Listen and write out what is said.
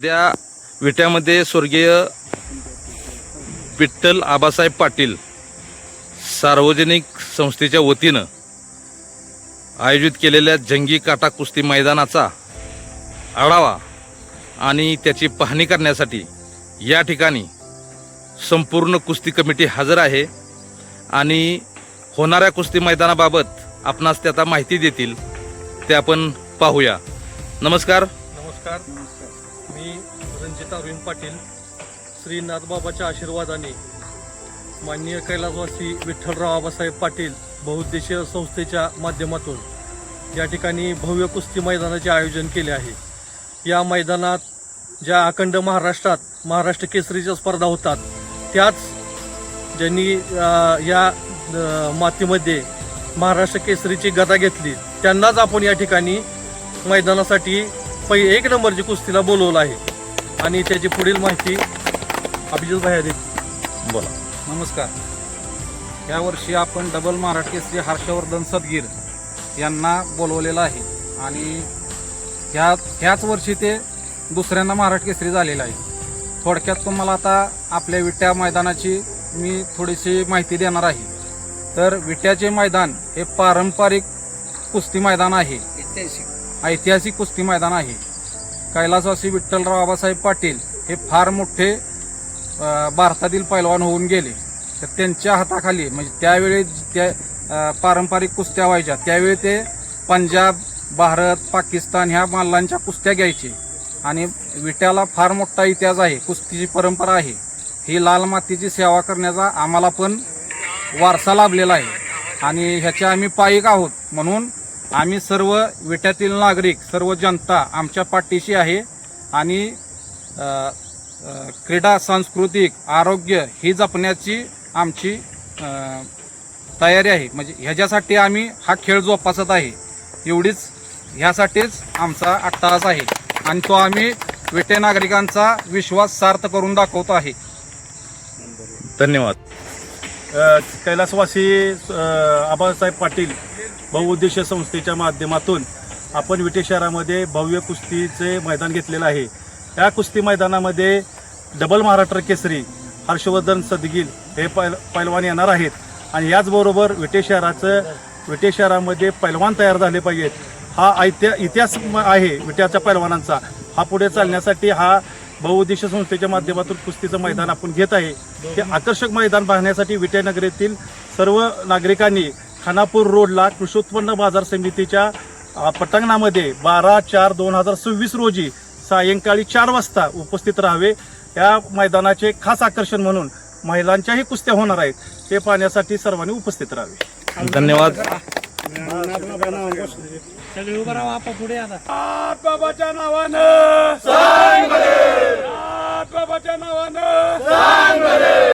त्या विट्यामध्ये स्वर्गीय विठ्ठल आबासाहेब पाटील सार्वजनिक संस्थेच्या वतीनं आयोजित केलेल्या जंगी काटा कुस्ती मैदानाचा आढावा आणि त्याची पाहणी करण्यासाठी या ठिकाणी संपूर्ण कुस्ती कमिटी हजर आहे आणि होणाऱ्या कुस्ती मैदानाबाबत आपणास ते आता माहिती देतील ते आपण पाहूया. नमस्कार. नमस्कार. मी रणजित अरविंद पाटील. श्री नाथबाबाच्या आशीर्वादाने माननीय कैलासवासी विठ्ठलराव आबासाहेब पाटील बहुउद्देशीय संस्थेच्या माध्यमातून या ठिकाणी भव्य कुस्ती मैदानाचे आयोजन केले आहे. या मैदानात ज्या अखंड महाराष्ट्रात महाराष्ट्र केसरीच्या स्पर्धा होतात त्याच ज्यांनी या मातीमध्ये महाराष्ट्र केसरीची गदा घेतली त्यांनाच आपण या ठिकाणी मैदानासाठी एक नंबरची कुस्तीला बोलवलं आहे आणि त्याची पुढील माहिती अभिजित भाई देतील. बोला. नमस्कार. यावर्षी आपण डबल महाराष्ट्र केसरी हर्षवर्धन सदगीर यांना बोलवलेलं आहे आणि ह्याच वर्षी ते दुसऱ्यांदा महाराष्ट्र केसरी झालेलं आहे. थोडक्यात तुम्हाला आता आपल्या विट्या मैदानाची मी थोडीशी माहिती देणार आहे. तर विट्याचे मैदान हे पारंपरिक कुस्ती मैदान आहे, ऐतिहासिक कुस्ती मैदान आहे. कैलासवासी विठ्ठलराव आबासाहेब पाटील हे फार मोठे भारतातील पैलवान होऊन गेले. तर त्यांच्या हाताखाली म्हणजे त्यावेळी त्या पारंपरिक कुस्त्या व्हायच्या त्यावेळी ते पंजाब, भारत, पाकिस्तान ह्या मालांच्या कुस्त्या घ्यायचे आणि विट्याला फार मोठा इतिहास आहे, कुस्तीची परंपरा आहे. ही लाल मातीची सेवा करण्याचा आम्हाला पण वारसा लाभलेला आहे आणि ह्याच्या आम्ही पायिक आहोत. म्हणून आम्ही सर्व विट्यातील नागरिक, सर्व जनता आमच्या पाठीशी आहे आणि क्रीडा, सांस्कृतिक, आरोग्य ही जपण्याची आमची तयारी आहे. म्हणजे ह्याच्यासाठी आम्ही हा खेळ जोपासत आहे. एवढीच ह्यासाठीच आमचा अट्टहास आहे आणि तो आम्ही विटे नागरिकांचा विश्वास सार्थ करून दाखवतो आहे. धन्यवाद. कैलासवासी आबासाहेब पाटील बहुउद्देशीय संस्थेच्या माध्यमातून आपण विटे शहरामध्ये भव्य कुस्तीचे मैदान घेतलेलं आहे. या कुस्ती मैदानामध्ये डबल महाराष्ट्र केसरी हर्षवर्धन सदगीर हे पैलवान येणार आहेत आणि याचबरोबर विटे शहरामध्ये पैलवान तयार झाले पाहिजेत. हा इतिहास आहे विट्याच्या पैलवानांचा. हा पुढे चालण्यासाठी हा बहुउद्देशीय संस्थेच्या माध्यमातून कुस्तीचं मैदान आपण घेत आहे. ते आकर्षक मैदान पाहण्यासाठी विट्यानगरीतील सर्व नागरिकांनी खानापूर रोडला कृषी उत्पन्न बाजार समितीच्या पटांगणामध्ये 12/4/2026 रोजी सायंकाळी 4 वाजता उपस्थित राहावे. या मैदानाचे खास आकर्षण म्हणून महिलांच्याही कुस्त्या होणार आहेत. ते पाहण्यासाठी सर्वांनी उपस्थित राहावे. धन्यवाद. बाबाच्या नावानं